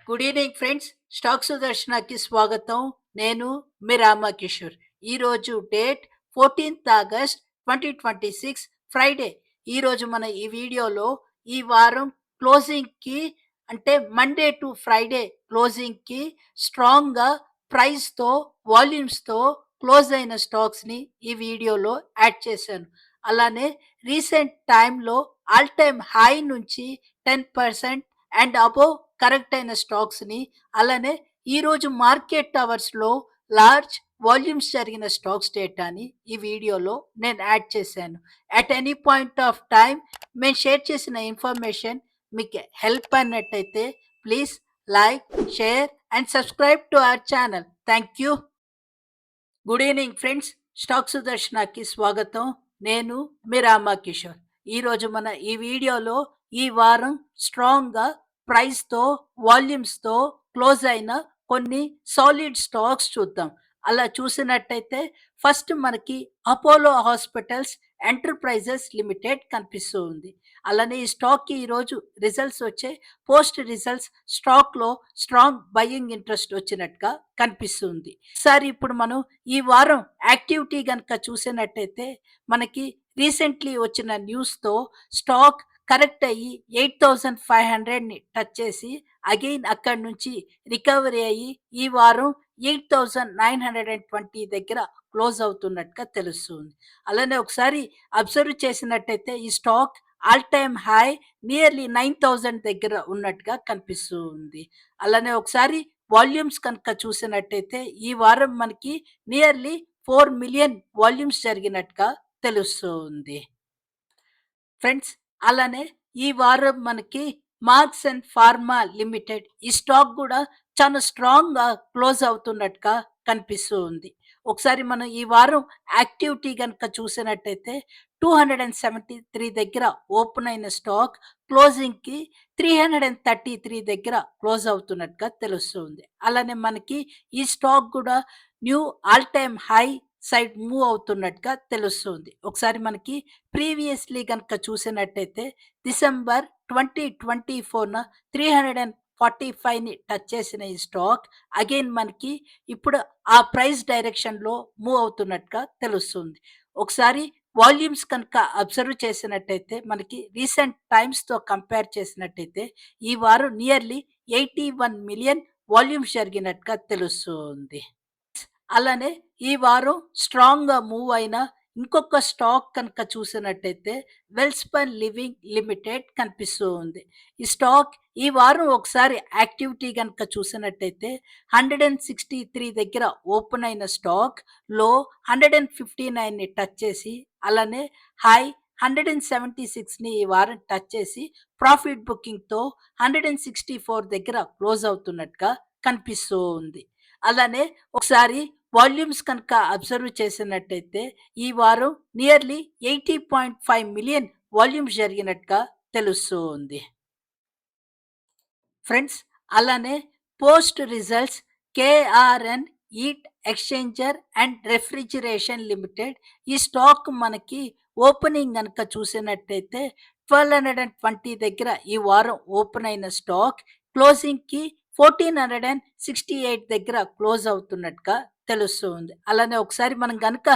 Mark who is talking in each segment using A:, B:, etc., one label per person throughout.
A: Good evening friends. Stock సుదర్శనకి స్వాగతం. నేను మీ రామకిషోర్. ఈరోజు డేట్ 14th ఆగస్ట్ 2026 ఫ్రైడే. ఈరోజు మన ఈ వీడియోలో ఈ వారం క్లోజింగ్కి అంటే మండే టు ఫ్రైడే క్లోజింగ్కి స్ట్రాంగ్గా ప్రైస్తో వాల్యూమ్స్తో క్లోజ్ అయిన స్టాక్స్ని ఈ వీడియోలో యాడ్ చేశాను. అలానే రీసెంట్ టైంలో ఆల్ టైమ్ హై నుంచి 10% అండ్ అబోవ్ కరెక్ట్ అయిన స్టాక్స్ని, అలానే ఈరోజు మార్కెట్ అవర్స్లో లార్జ్ వాల్యూమ్స్ జరిగిన స్టాక్స్ డేటాని ఈ వీడియోలో నేను యాడ్ చేశాను. At any point of time మేము షేర్ చేసిన ఇన్ఫర్మేషన్ మీకు హెల్ప్ అయినట్టయితే please like, share and subscribe to our channel. Thank you. Good evening friends. Stock సుదర్శనకి స్వాగతం. నేను మీ రామకిషోర్. ఈరోజు మన ఈ వీడియోలో ఈ వారం స్ట్రాంగ్గా ప్రైస్తో వాల్యూమ్స్తో క్లోజ్ అయిన కొన్ని సాలిడ్ స్టాక్స్ చూద్దాం. అలా చూసినట్టయితే ఫస్ట్ మనకి అపోలో హాస్పిటల్స్ ఎంటర్ప్రైజెస్ లిమిటెడ్ కనిపిస్తూ ఉంది. అలానే ఈ స్టాక్కి ఈరోజు రిజల్ట్స్ వచ్చాయి. పోస్ట్ రిజల్ట్స్ స్టాక్లో స్ట్రాంగ్ బయింగ్ ఇంట్రెస్ట్ వచ్చినట్టుగా కనిపిస్తుంది. సార్ ఇప్పుడు మనం ఈ వారం యాక్టివిటీ కనుక చూసినట్టయితే మనకి రీసెంట్లీ వచ్చిన న్యూస్తో స్టాక్ కరెక్ట్ అయ్యి 8,500ని టచ్ చేసి అగైన్ అక్కడి నుంచి రికవరీ అయ్యి ఈ వారం 8,920 దగ్గర క్లోజ్ అవుతున్నట్టుగా తెలుస్తుంది. అలానే ఒకసారి అబ్జర్వ్ చేసినట్టయితే ఈ stock all time high nearly 9,000 దగ్గర ఉన్నట్టుగా కనిపిస్తూ ఉంది. అలానే ఒకసారి వాల్యూమ్స్ కనుక చూసినట్టయితే ఈ వారం మనకి నియర్లీ 4 మిలియన్ వాల్యూమ్స్ జరిగినట్టుగా తెలుస్తూ ఉంది ఫ్రెండ్స్. అలానే ఈ వారం మనకి మార్క్స్ అండ్ ఫార్మా లిమిటెడ్ ఈ స్టాక్ కూడా చాలా స్ట్రాంగ్గా క్లోజ్ అవుతున్నట్టుగా కనిపిస్తూ ఉంది. ఒకసారి మనం ఈ వారం యాక్టివిటీ కనుక చూసినట్టయితే 273 దగ్గర ఓపెన్ అయిన స్టాక్ క్లోజింగ్కి 333 దగ్గర క్లోజ్ అవుతున్నట్టుగా తెలుస్తుంది. అలానే మనకి ఈ స్టాక్ కూడా new all time high side move అవుతున్నట్టుగా తెలుస్తుంది. ఒకసారి మనకి ప్రీవియస్లీ కనుక చూసినట్టయితే డిసెంబర్ 2024న 345ని టచ్ చేసిన ఈ స్టాక్ అగైన్ మనకి ఇప్పుడు ఆ ప్రైస్ డైరెక్షన్లో మూవ్ అవుతున్నట్టుగా తెలుస్తుంది. ఒకసారి వాల్యూమ్స్ కనుక అబ్జర్వ్ చేసినట్టయితే మనకి రీసెంట్ టైమ్స్తో కంపేర్ చేసినట్టయితే ఈ వారం నియర్లీ 81 మిలియన్ వాల్యూమ్స్ జరిగినట్టుగా తెలుస్తుంది. అలానే ఈ వారం స్ట్రాంగ్గా మూవ్ అయిన ఇంకొక స్టాక్ కనుక చూసినట్టయితే వెల్స్పన్ లివింగ్ లిమిటెడ్ కనిపిస్తూ ఉంది. ఈ స్టాక్ ఈ వారం ఒకసారి యాక్టివిటీ కనుక చూసినట్టయితే 163 దగ్గర ఓపెన్ అయిన స్టాక్ లో 159ని టచ్ చేసి అలానే హై 176ని ఈ వారం టచ్ చేసి ప్రాఫిట్ బుకింగ్తో 164 దగ్గర క్లోజ్ అవుతున్నట్టుగా కనిపిస్తూ ఉంది. అలానే ఒకసారి వాల్యూమ్స్ కనుక అబ్జర్వ్ చేసినట్టయితే ఈ వారం నియర్లీ 80.5 మిలియన్ వాల్యూమ్స్ జరిగినట్టుగా తెలుస్తూ ఉంది ఫ్రెండ్స్. అలానే post results KRN heat exchanger and refrigeration limited ఈ స్టాక్ మనకి ఓపెనింగ్ కనుక చూసినట్టయితే 1220 దగ్గర ఈ వారం ఓపెన్ అయిన స్టాక్ క్లోజింగ్కి 1468 దగ్గర క్లోజ్ అవుతున్నట్టుగా తెలుస్తుంది. అలానే ఒకసారి మనం కనుక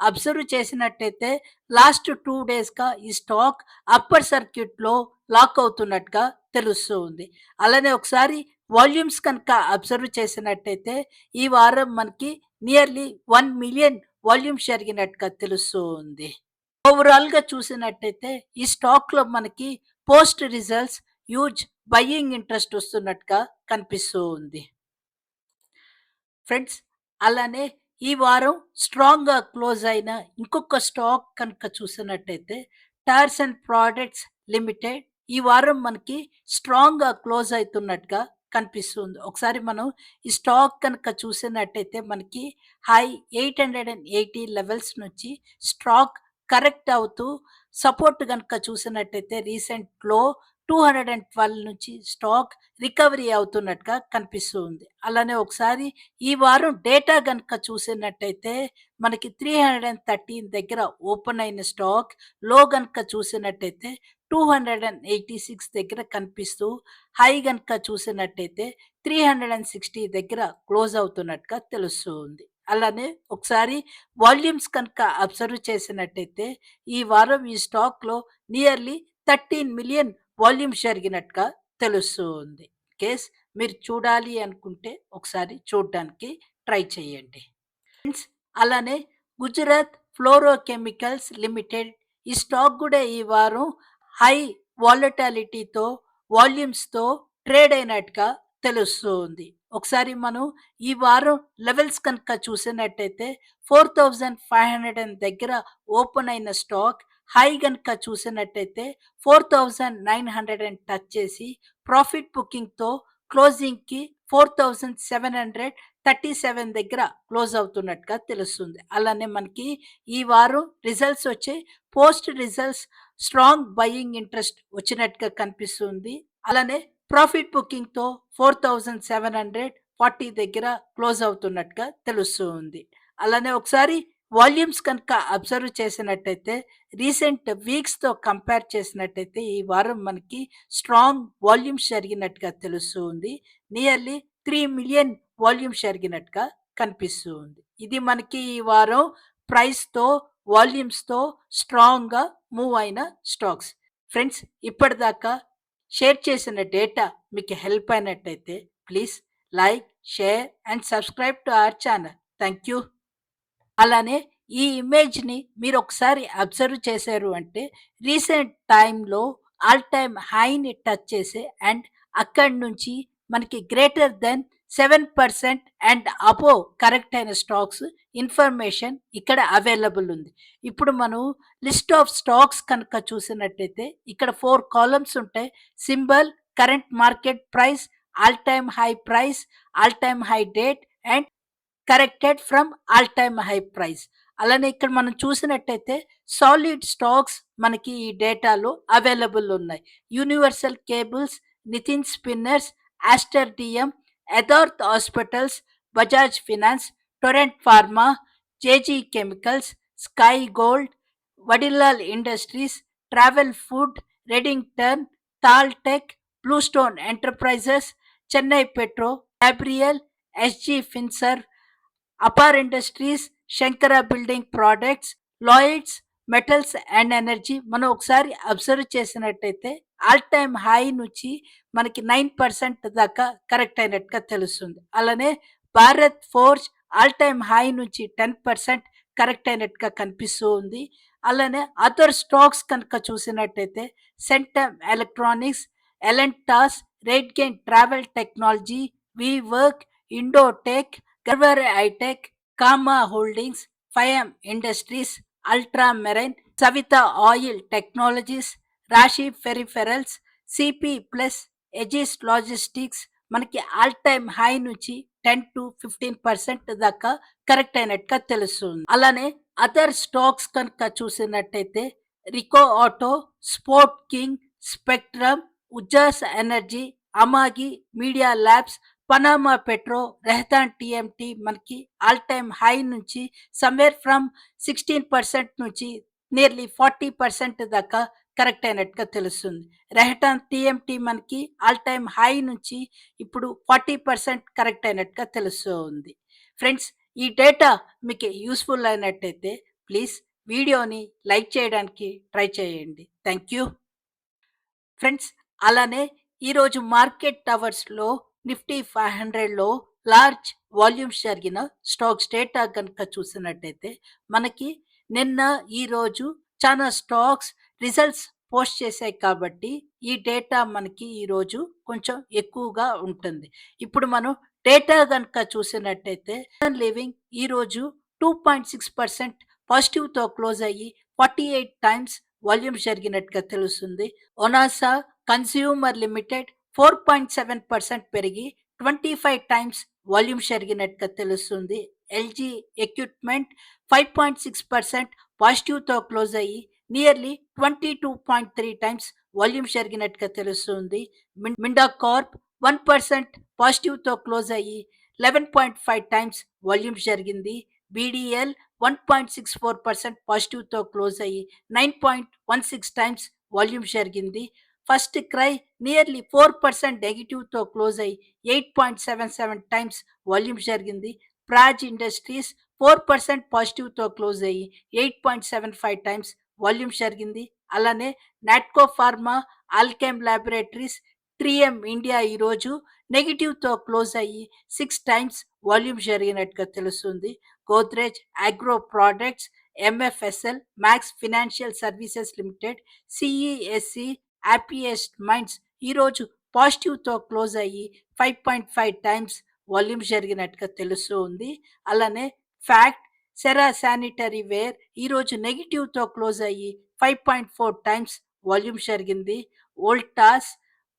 A: అబ్జర్వ్ చేసినట్టయితే లాస్ట్ 2 డేస్గా ఈ స్టాక్ అప్పర్ సర్క్యూట్లో లాక్ అవుతున్నట్టుగా తెలుస్తూ ఉంది. అలానే ఒకసారి వాల్యూమ్స్ కనుక అబ్జర్వ్ చేసినట్టయితే ఈ వారం మనకి నియర్లీ 1 మిలియన్ వాల్యూమ్స్ జరిగినట్టుగా తెలుస్తూ ఉంది. ఓవరాల్గా చూసినట్టయితే ఈ స్టాక్లో మనకి post results huge buying interest వస్తున్నట్టుగా కనిపిస్తూ ఉంది ఫ్రెండ్స్. అలానే ఈ వారం స్ట్రాంగ్గా క్లోజ్ అయిన ఇంకొక స్టాక్ కనుక చూసినట్టయితే టైర్స్ అండ్ ప్రోడక్ట్స్ లిమిటెడ్ ఈ వారం మనకి స్ట్రాంగ్గా క్లోజ్ అవుతున్నట్టుగా కనిపిస్తుంది. ఒకసారి మనం ఈ స్టాక్ కనుక చూసినట్టయితే మనకి హై 880 లెవెల్స్ నుంచి స్టాక్ కరెక్ట్ అవుతూ సపోర్ట్ కనుక చూసినట్టయితే రీసెంట్లో 212 నుంచి స్టాక్ రికవరీ అవుతున్నట్టుగా కనిపిస్తుంది. అలానే ఒకసారి ఈ వారం డేటా కనుక చూసినట్టయితే మనకి 313 దగ్గర ఓపెన్ అయిన స్టాక్ లో కనుక చూసినట్టయితే 286 దగ్గర కనిపిస్తూ హై గనుక చూసినట్టయితే 360 దగ్గర క్లోజ్ అవుతున్నట్టుగా తెలుస్తూ ఉంది. అలానే ఒకసారి వాల్యూమ్స్ కనుక అబ్జర్వ్ చేసినట్టయితే ఈ వారం ఈ స్టాక్‌లో నియర్లీ 13,000,000 వాల్యూమ్స్ జరిగినట్టుగా తెలుస్తూ ఉంది. కేస్ మీరు చూడాలి అనుకుంటే ఒకసారి చూడ్డానికి ట్రై చేయండి. ఫ్రెండ్స్, అలానే గుజరాత్ ఫ్లోరోకెమికల్స్ లిమిటెడ్ ఈ స్టాక్ కూడా ఈ వారం హై వాలటాలిటీతో వాల్యూమ్స్‌తో ట్రేడ్ అయినట్టుగా తెలుస్తూ ఉంది. ఒకసారి మనం ఈ వారం లెవెల్స్ కనుక చూసినట్టయితే 4,500 దగ్గర ఓపెన్ అయిన స్టాక్ హై గనుక చూసినట్టయితే 4,900 టచ్ చేసి ప్రాఫిట్ బుకింగ్‌తో క్లోజింగ్‌కి 4,737 దగ్గర క్లోజ్ అవుతున్నట్టుగా తెలుస్తుంది. అలానే మనకి ఈ వారం రిజల్ట్స్ వచ్చాయి. Post results strong buying interest వచ్చినట్టుగా కనిపిస్తుంది. అలానే ప్రాఫిట్ బుకింగ్‌తో 4,740 దగ్గర క్లోజ్ అవుతున్నట్టుగా తెలుస్తూ ఉంది. అలానే ఒకసారి వాల్యూమ్స్ కనుక అబ్జర్వ్ చేసినట్టయితే రీసెంట్ వీక్స్‌తో కంపేర్ చేసినట్టయితే ఈ వారం మనకి స్ట్రాంగ్ వాల్యూమ్స్ జరిగినట్టుగా తెలుస్తూ ఉంది. నియర్లీ 3,000,000 వాల్యూమ్స్ జరిగినట్టుగా కనిపిస్తూ ఉంది. ఇది మనకి ఈ వారం ప్రైస్‌తో, వాల్యూమ్స్‌తో స్ట్రాంగ్‌గా మూవ్ అయిన స్టాక్స్. ఫ్రెండ్స్, ఇప్పటిదాకా షేర్ చేసిన డేటా మీకు హెల్ప్ అయినట్టయితే please like, share and subscribe to our channel. Thank you. అలానే ఈ ఇమేజ్‌ని మీరొకసారి అబ్జర్వ్ చేశారు అంటే రీసెంట్ టైమ్‌లో ఆల్ టైమ్ హైని టచ్ చేసే అండ్ అక్కడి నుంచి మనకి greater than 7% and above correct అయిన స్టాక్స్ ఇన్ఫర్మేషన్ ఇక్కడ అవైలబుల్ ఉంది. ఇప్పుడు మనం లిస్ట్ ఆఫ్ స్టాక్స్ కనుక చూసినట్టయితే ఇక్కడ 4 కాలమ్స్ ఉంటాయి. Symbol, current market price, all time high price, all time high date and corrected from all time high price. అలానే ఇక్కడ మనం చూసినట్టయితే సాలిడ్ స్టాక్స్ మనకి ఈ డేటాలో అవైలబుల్ ఉన్నాయి. Universal cables, Nitin spinners, Aster DM, Yatharth hospitals, Bajaj finance, Torrent pharma, JG chemicals, sky gold, Vadilal industries, travel food, Redington, టాల్ tech, blue stone enterprises, Chennai petro, Gabriel, SG finserve, Apar industries, Shankara building products, Lloyds, metals and energy మనం ఒకసారి observe చేసినట్టయితే all time high నుంచి మనకి 9% దాకా correct అయినట్టుగా తెలుస్తుంది. అలానే Bharat forge all time high నుంచి 10% కరెక్ట్ అయినట్టుగా కనిపిస్తూ ఉంది. అలానే అదర్ స్టాక్స్ కనుక చూసినట్టయితే Centum electronics, Elantas, rate gain travel technology, we work, Indotech, Garware hitech, Kama holdings, Fiem industries, ultra marine, Savita oil technologies, Rashi peripherals, CP plus, Aegis logistics మనకి ఆల్ టైమ్ హై నుంచి 10 to 15% దాకా కరెక్ట్ అయినట్టుగా తెలుస్తుంది. అలానే అదర్ స్టాక్స్ కనుక చూసినట్టయితే Rico auto, sport king, spectrum, Ujaas energy, Amagi, media labs, Panama petro, Rhetan TMT మనకి all time high నుంచి సమ్వేర్ ఫ్రమ్ 16% నుంచి నియర్లీ 40% దాకా కరెక్ట్ అయినట్టుగా తెలుస్తుంది. రెహటాన్ టీఎంటీ మనకి ఆల్ టైమ్ హై నుంచి ఇప్పుడు 40% కరెక్ట్ అయినట్టుగా తెలుస్తూ ఉంది. ఫ్రెండ్స్, ఈ డేటా మీకు యూస్ఫుల్ అయినట్టయితే ప్లీజ్ వీడియోని లైక్ చేయడానికి ట్రై చేయండి. Thank you. ఫ్రెండ్స్, అలానే ఈరోజు మార్కెట్ అవర్స్‌లో నిఫ్టీ 500లో లార్జ్ వాల్యూమ్స్ జరిగిన స్టాక్స్ డేటా గనుక చూసినట్టయితే మనకి నిన్న, ఈరోజు చాలా స్టాక్స్ రిజల్ట్స్ పోస్ట్ చేశాయి కాబట్టి ఈ డేటా మనకి ఈరోజు కొంచెం ఎక్కువగా ఉంటుంది. ఇప్పుడు మనం డేటా గనుక చూసినట్టయితే లివింగ్ ఈరోజు 2.6% పాజిటివ్‌తో క్లోజ్ అయ్యి 48 టైమ్స్ వాల్యూమ్స్ జరిగినట్టుగా తెలుస్తుంది. ఒనాసా కన్స్యూమర్ లిమిటెడ్ 4.7% పెరిగి 25 టైమ్స్ వాల్యూమ్స్ జరిగినట్టుగా తెలుస్తుంది. ఎల్జీ ఎక్విప్మెంట్ 5.6% పాజిటివ్‌తో క్లోజ్ అయ్యి నియర్లీ 22.3 టైమ్స్ వాల్యూమ్స్ జరిగినట్టుగా తెలుస్తుంది. మిండా కార్ప్ 1% పాజిటివ్‌తో క్లోజ్ అయ్యి 11.5 టైమ్స్ వాల్యూమ్స్ జరిగింది. బీడీఎల్ 1.64% పాజిటివ్‌తో క్లోజ్ అయ్యి 9.16 టైమ్స్ వాల్యూమ్ జరిగింది. ఫస్ట్ క్రై నియర్లీ 4% నెగెటివ్‌తో క్లోజ్ అయ్యి 8.77 టైమ్స్ వాల్యూమ్ జరిగింది. ప్రాజ్ ఇండస్ట్రీస్ 4% పాజిటివ్‌తో క్లోజ్ అయ్యి 8.75 టైమ్స్ వాల్యూమ్ జరిగింది. అలానే నాట్కో ఫార్మా, ఆల్కెమ్ ల్యాబొరేటరీస్, 3ఎం ఇండియా ఈరోజు నెగెటివ్‌తో క్లోజ్ అయ్యి 6 టైమ్స్ వాల్యూమ్ జరిగినట్టుగా తెలుస్తుంది. Godrej agro products, MFSL, max financial services limited, CESC, happiest minds ఈరోజు పాజిటివ్‌తో క్లోజ్ అయ్యి 5.5 టైమ్స్ వాల్యూమ్ జరిగినట్టుగా తెలుస్తూ ఉంది. అలానే ఫ్యాక్ట్, సెరా శానిటరీ వేర్ ఈరోజు నెగెటివ్‌తో క్లోజ్ అయ్యి 5.4 టైమ్స్ వాల్యూమ్ జరిగింది. వోల్టాస్,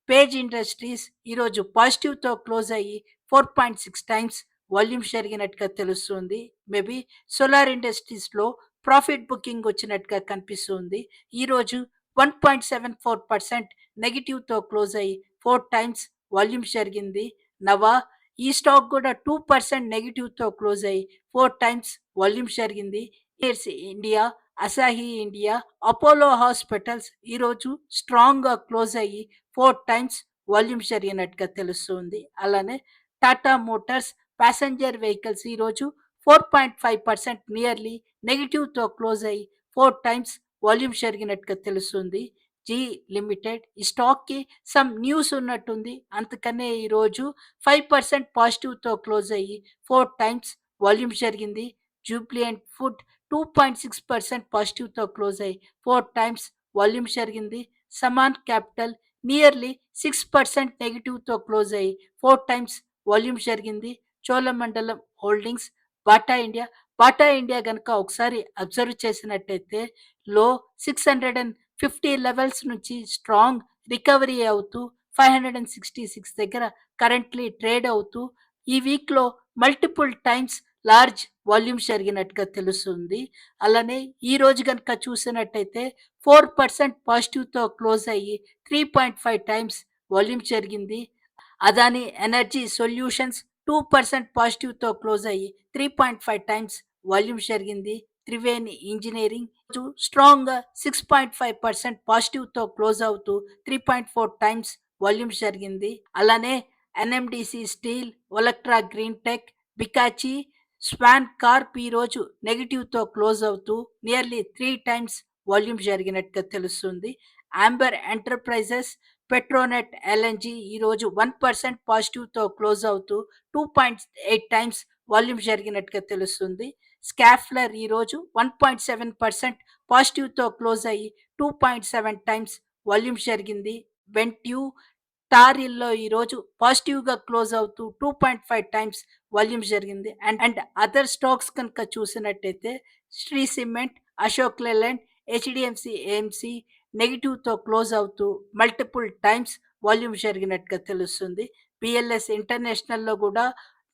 A: పేజ్ ఇండస్ట్రీస్ ఈరోజు పాజిటివ్‌తో క్లోజ్ అయ్యి 4.6 టైమ్స్ వాల్యూమ్ జరిగినట్టుగా తెలుస్తుంది. మేబీ సోలార్ ఇండస్ట్రీస్‌లో ప్రాఫిట్ బుకింగ్ వచ్చినట్టుగా కనిపిస్తుంది. ఈరోజు 1.74% నెగెటివ్‌తో క్లోజ్ అయ్యి 4 టైమ్స్ వాల్యూమ్ జరిగింది. నవా ఈ స్టాక్ కూడా 2% నెగెటివ్‌తో క్లోజ్ అయ్యి 4 టైమ్స్ వాల్యూమ్ జరిగింది. India, Asahi India, Apollo hospitals ఈరోజు స్ట్రాంగ్‌గా క్లోజ్ అయ్యి 4 టైమ్స్ వాల్యూమ్ జరిగినట్టుగా తెలుస్తుంది. అలానే టాటా మోటార్స్ ప్యాసింజర్ వెహికల్స్ ఈరోజు 4.5% నియర్లీ నెగెటివ్‌తో క్లోజ్ అయ్యి 4 టైమ్స్ వాల్యూమ్ జరిగినట్టుగా తెలుస్తుంది. జీ లిమిటెడ్ ఈ స్టాక్‌కి సమ్ న్యూస్ ఉన్నట్టుంది. అందుకనే ఈరోజు 5% పాజిటివ్‌తో క్లోజ్ అయ్యి 4 టైమ్స్ వాల్యూమ్ జరిగింది. జూబ్లియంట్ ఫుడ్ 2.6% పాజిటివ్‌తో క్లోజ్ అయ్యి 4 టైమ్స్ వాల్యూమ్ జరిగింది. సమాన్ క్యాపిటల్ నియర్లీ 6% నెగెటివ్‌తో క్లోజ్ అయ్యి 4 టైమ్స్ వాల్యూమ్ జరిగింది. చోళమండలం హోల్డింగ్స్, బాటా ఇండియా గనుక ఒకసారి అబ్జర్వ్ చేసినట్టయితే లో 650 లెవెల్స్ నుంచి స్ట్రాంగ్ రికవరీ అవుతూ 566 దగ్గర కరెంట్లీ ట్రేడ్ అవుతూ ఈ వీక్‌లో మల్టిపుల్ టైమ్స్ లార్జ్ వాల్యూమ్ జరిగినట్టుగా తెలుస్తుంది. అలానే ఈ రోజు గనుక చూసినట్టయితే 4% పాజిటివ్‌తో క్లోజ్ అయ్యి 3.5 టైమ్స్ వాల్యూమ్ జరిగింది. అదాని ఎనర్జీ సొల్యూషన్స్ 2% పాజిటివ్‌తో క్లోజ్ అయ్యి 3.5 టైమ్స్ వాల్యూమ్ జరిగింది. త్రివేణి ఇంజినీరింగ్ స్ట్రాంగ్‌గా 6.5% పాజిటివ్‌తో క్లోజ్ అవుతూ 3.4 టైమ్స్ వాల్యూమ్ జరిగింది. అలానే NMDC steel, Olectra green tech, Bikaji, swan corp ఈరోజు నెగెటివ్‌తో క్లోజ్ అవుతూ నియర్లీ 3 టైమ్స్ వాల్యూమ్ జరిగినట్టుగా తెలుస్తుంది. ఆంబర్ ఎంటర్ప్రైజెస్, పెట్రోనెట్ ఎల్ఎన్జీ ఈరోజు 1% పాజిటివ్‌తో క్లోజ్ అవుతూ 2.8 టైమ్స్ వాల్యూమ్ జరిగినట్టుగా తెలుస్తుంది. స్కాఫ్లర్ ఈరోజు 1.7% పాజిటివ్‌తో క్లోజ్ అయ్యి 2.7 టైమ్స్ వాల్యూమ్ జరిగింది. వెంట్యూ, టారిల్లో ఈరోజు పాజిటివ్‌గా క్లోజ్ అవుతూ 2.5 టైమ్స్ వాల్యూమ్ జరిగింది. అండ్ అదర్ స్టాక్స్ కనుక చూసినట్టయితే Shree cement, Ashok Leyland, HDFC AMC నెగెటివ్‌తో క్లోజ్ అవుతూ మల్టిపుల్ టైమ్స్ వాల్యూమ్ జరిగినట్టుగా తెలుస్తుంది. బిఎల్ఎస్ ఇంటర్నేషనల్‌లో కూడా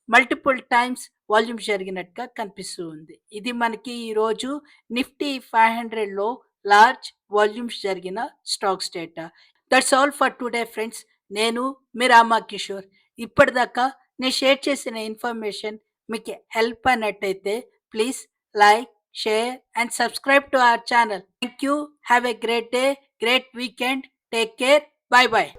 A: మల్టిపుల్ టైమ్స్ వాల్యూమ్ జరిగినట్టుగా కనిపిస్తూ ఉంది. ఇది మనకి ఈరోజు నిఫ్టీ 500లో లార్జ్ వాల్యూమ్స్ జరిగిన stocks data. That's all for today friends. నేను మీ రామా కిషోర్. ఇప్పటిదాకా నేను షేర్ చేసిన ఇన్ఫర్మేషన్ మీకు హెల్ప్ అయినట్టయితే please like, share and subscribe to our channel. Thank you. Have a great day, great weekend. Take care. Bye bye.